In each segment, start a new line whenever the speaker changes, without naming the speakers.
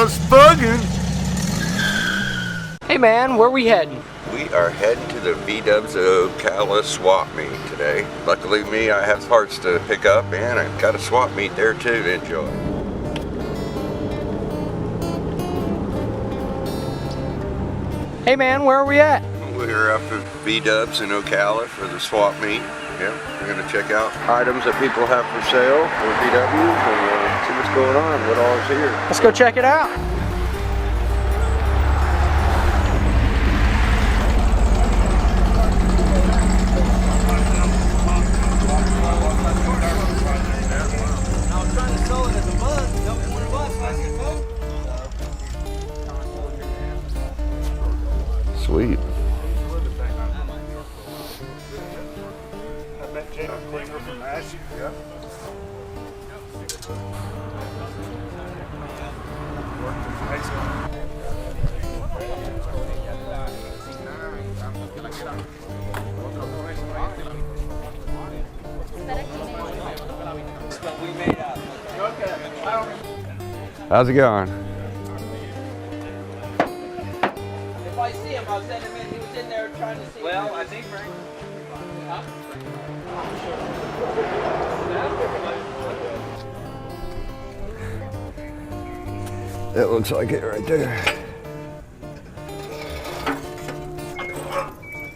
just bugging.
Hey man, where we heading?
We are heading to the VDUB's Ocala Swap Meet today. Luckily me, I have parts to pick up and I've got a swap meet there too to enjoy.
Hey man, where are we at?
We're up at VDUB's in Ocala for the swap meet. Yeah, we're going to check out items that people have for sale for VWs and see what's going on, what all is here.
Let's go check it out.
Sweet. How's it going?
If I see him, I'll send him in. He was in there trying to see. Well, I think Frank.
That looks like it right there.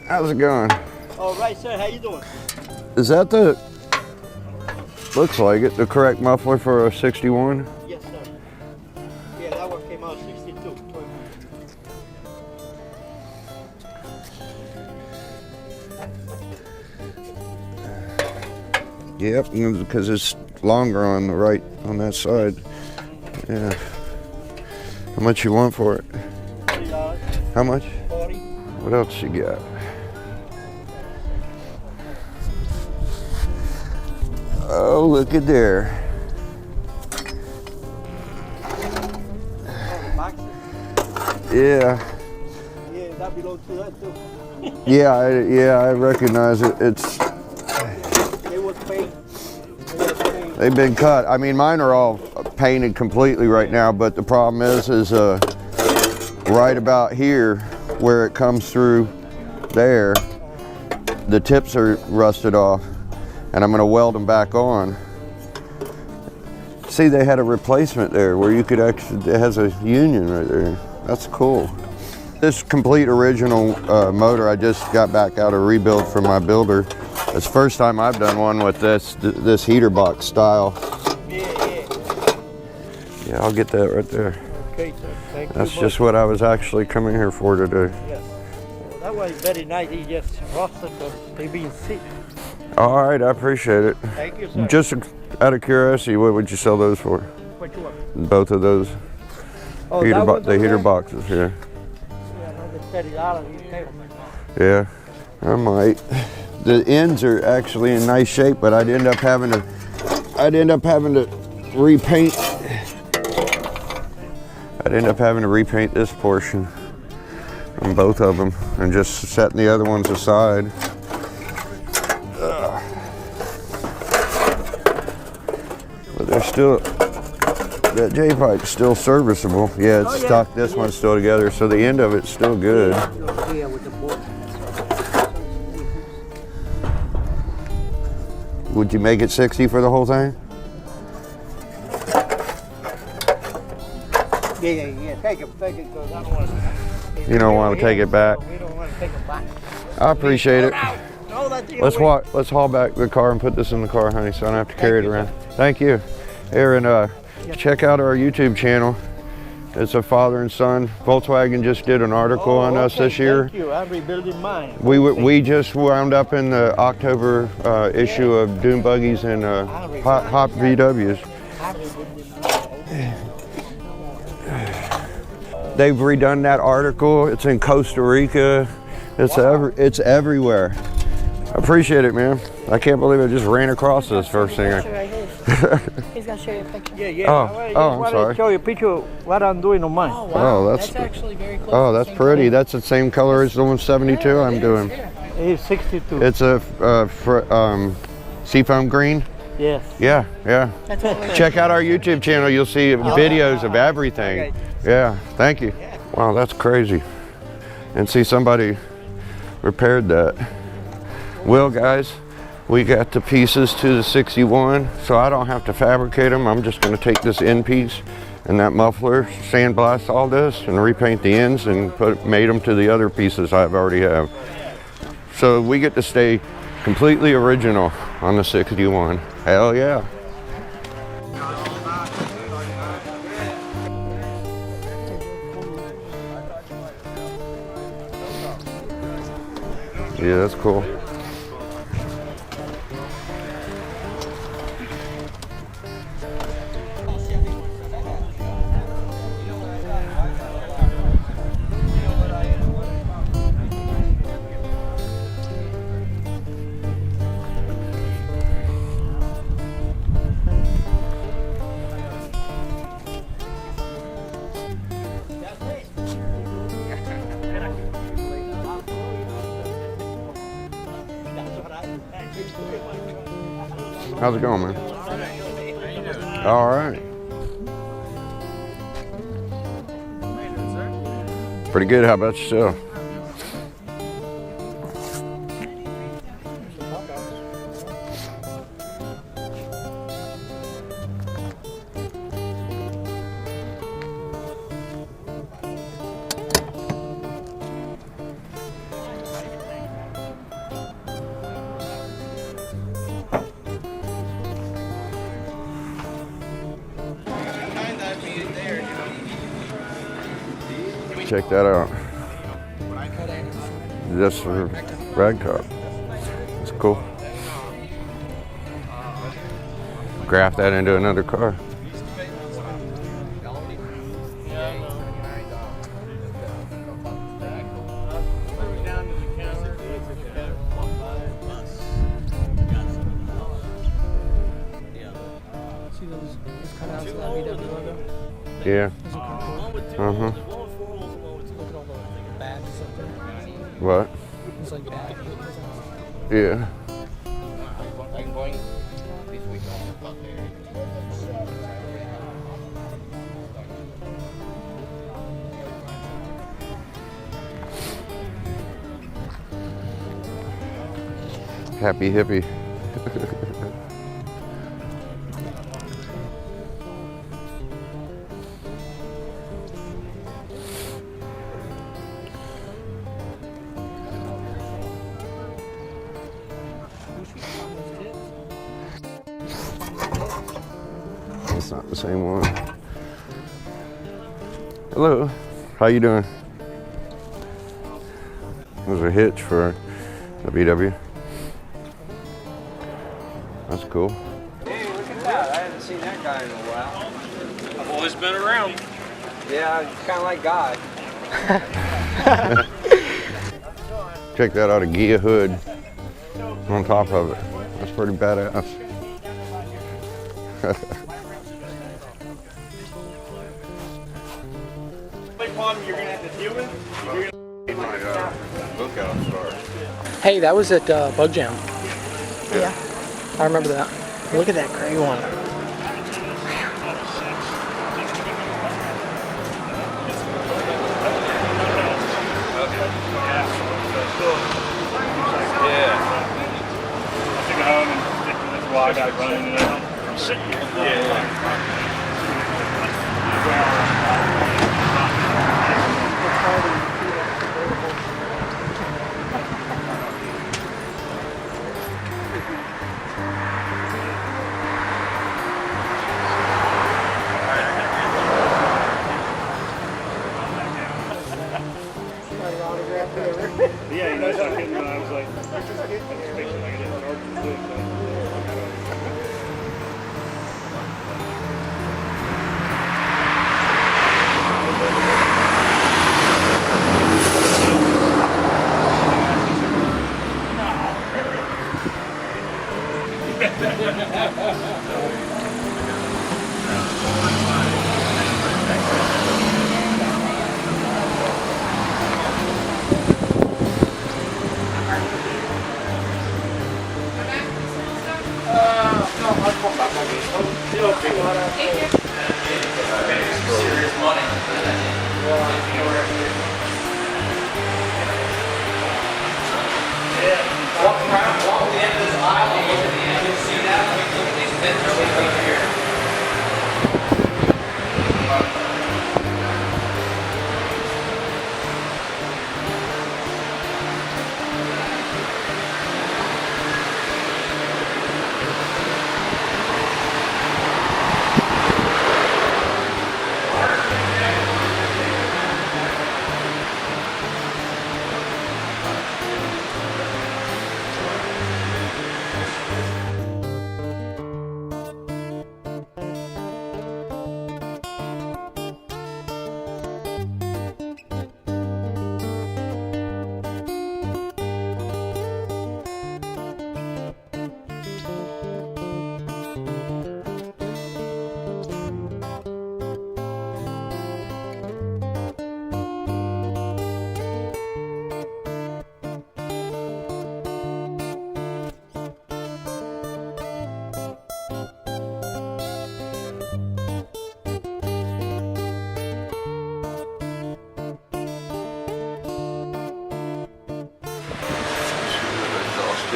How's it going?
All right, sir. How you doing?
Is that the, looks like it, the correct muffler for a 61?
Yes, sir. Yeah, that one came out 62.
Yep, because it's longer on the right, on that side. Yeah. How much you want for it?
$40.
How much?
40.
What else you got? Oh, look at there. Yeah.
Yeah, that belongs to that too.
Yeah, I recognize it. It's.
They was paid.
They've been cut. I mean, mine are all painted completely right now, but the problem is right about here where it comes through there, the tips are rusted off, and I'm going to weld them back on. See, they had a replacement there where you could actually, it has a union right there. That's cool. This complete original motor I just got back out of rebuild from my builder. It's the first time I've done one with this heater box style. Yeah, I'll get that right there.
Okay, sir. Thank you.
That's just what I was actually coming here for today.
Yes. That was very nice. He just rusted because they been sick.
All right, I appreciate it.
Thank you, sir.
Just out of curiosity, what would you sell those for?
What you want?
Both of those
Oh,
the heater boxes here.
Yeah, another $30. You pay them.
Yeah, I might. The ends are actually in nice shape, but I'd end up having to repaint. I'd end up having to repaint this portion on both of them and just setting the other ones aside. But they're still, that J-pipe's still serviceable. Yeah, it's stuck, this one's still together, so the end of it's still good.
Yeah, with the board.
Would you make it 60 for the whole thing?
Yeah. Take it, because I don't want to.
You don't want to take it back?
We don't want to take it back.
I appreciate it.
Let's
Let's haul back the car and put this in the car, honey, so I don't have to carry it around. Thank you. Aaron, check out our YouTube channel. It's a father and son. Volkswagen just did an article on us this year.
Thank you. I'm rebuilding mine.
We just wound up in the October issue of Dune Buggies and hot VWs. They've redone that article. It's in Costa Rica. It's everywhere. I appreciate it, man. I can't believe I just ran across this first thing.
He's gonna show you a picture.
Yeah.
I'm sorry.
Show you a picture of what I'm doing on mine.
Oh, wow.
That's
actually very close.
Oh, that's pretty. That's the same color as the 172 I'm doing.
It's 62.
It's a seafoam green.
Yes.
Yeah, yeah.
That's what we're
Check out our YouTube channel. You'll see videos of everything. Yeah, thank you. Wow, that's crazy. And see, somebody repaired that. Well, guys, we got the pieces to the 61, so I don't have to fabricate them. I'm just gonna take this end piece and that muffler, sandblast all this, and repaint the ends and mate them to the other pieces I've already have. So we get to stay completely original on the 61. Hell yeah. Yeah, that's cool. How's it going, man? All right. Pretty good. How about yourself? Check that out. That's for ragtop. It's cool. Graph that into another car.
See those cutouts of that VDUB logo?
Yeah.
Those are kind of cool.
Uh-huh.
Look at all the bags up there.
What?
It's like bags.
Yeah. Happy hippie. It's not the same one. Hello, how you doing? There's a hitch for the VW. That's cool.
Hey, look at that. I haven't seen that guy in a while.
I've always been around.
Yeah, kind of like God.
Check that out, a Gia hood on top of it. That's pretty badass.
You're gonna have to deal with.
Hey, that was at Bug Jam.
Yeah.
I remember that. Look at that gray one.
Take it home and stick with this wide guy running it out. I'm sitting here.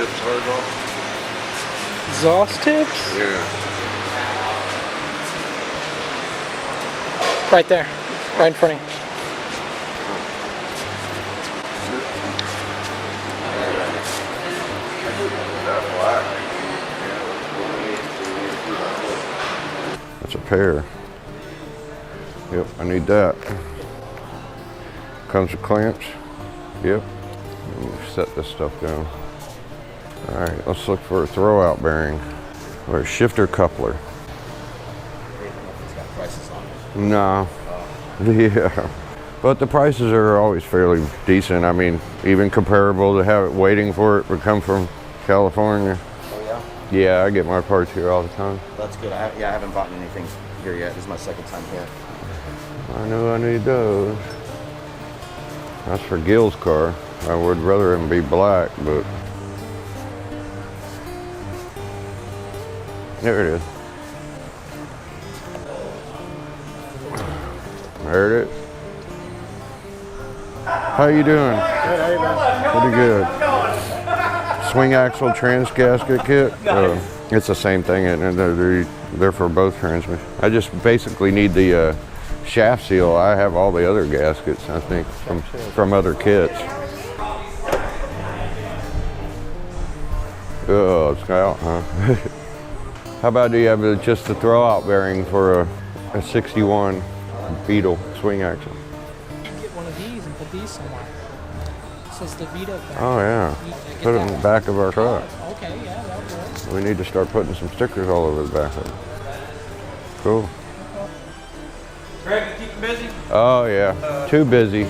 tips hard off?
Exhaust tips?
Yeah.
Right there. Right in front of you.
That's a pair. Yep, I need that. Comes with clamps. Yep. Let me set this stuff down. All right, let's look for a throwout bearing or a shifter coupler. No. Yeah. But the prices are always fairly decent. I mean, even comparable to have it waiting for it would come from California.
Oh yeah?
Yeah, I get my parts here all the time.
That's good. I haven't bought anything here yet. This is my second time here.
I know I need those. That's for Gil's car. I would rather him be black, but there it is. There it is. How you doing? Good, how you doing? Pretty good. Swing axle trans gasket kit. It's the same thing, and they're for both transmissions. I just basically need the shaft seal. I have all the other gaskets, I think, from other kits. Oh, it's out, huh? How about do you have just the throwout bearing for a 61 Beetle swing axle?
You can get one of these and put these somewhere. It says the VDUB Factory.
Oh yeah, put it in the back of our truck.
Okay, yeah, that works.
We need to start putting some stickers all over the back of it. Cool.
Greg, you keep them busy?
Oh yeah, too busy.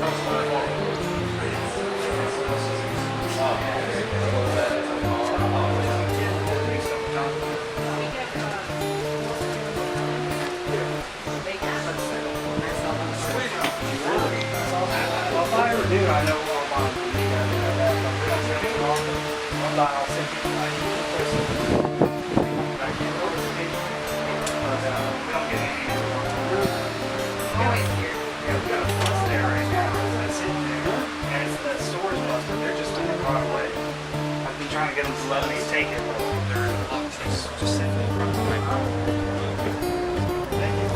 Trying to get them to let me take it, but they're in the box. Just sitting in front of my car. Thank you.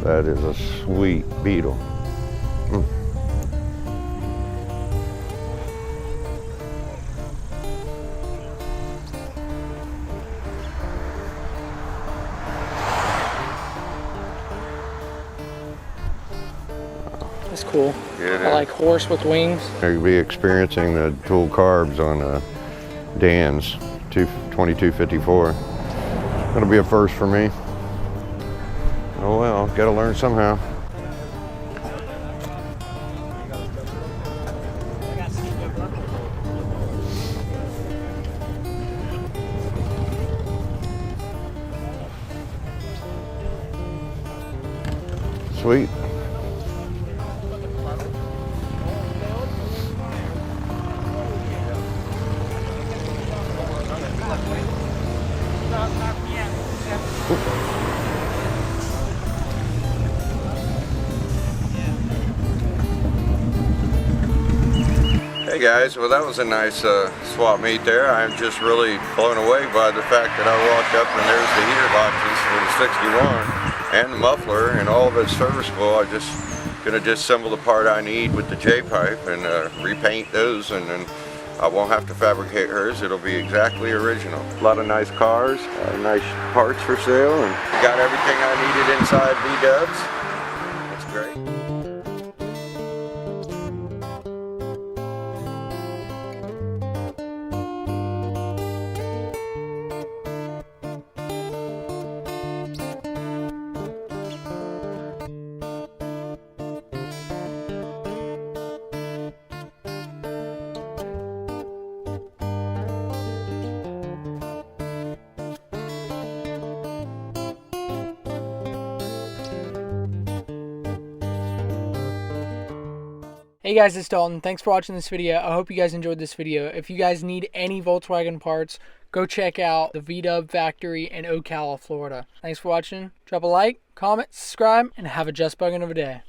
That is a sweet Beetle.
That's cool.
Yeah,
I like horse with wings.
You'll be experiencing the dual carbs on Dan's 2254. That'll be a first for me. Oh well, gotta learn somehow. Sweet. Hey guys, well that was a nice swap meet there. I'm just really blown away by the fact that I walked up and there's the heater boxes for the 61 and the muffler and all of it's serviceable. I'm just gonna disassemble the part I need with the J-pipe and repaint those, and then I won't have to fabricate hers. It'll be exactly original. A lot of nice cars, nice parts for sale, and got everything I needed inside VDUBs. It's great.
Hey guys, it's Dalton. Thanks for watching this video. I hope you guys enjoyed this video. If you guys need any Volkswagen parts, go check out the VDUB Factory in Ocala, Florida. Thanks for watching. Drop a like, comment, subscribe, and have a just buggin' of a day.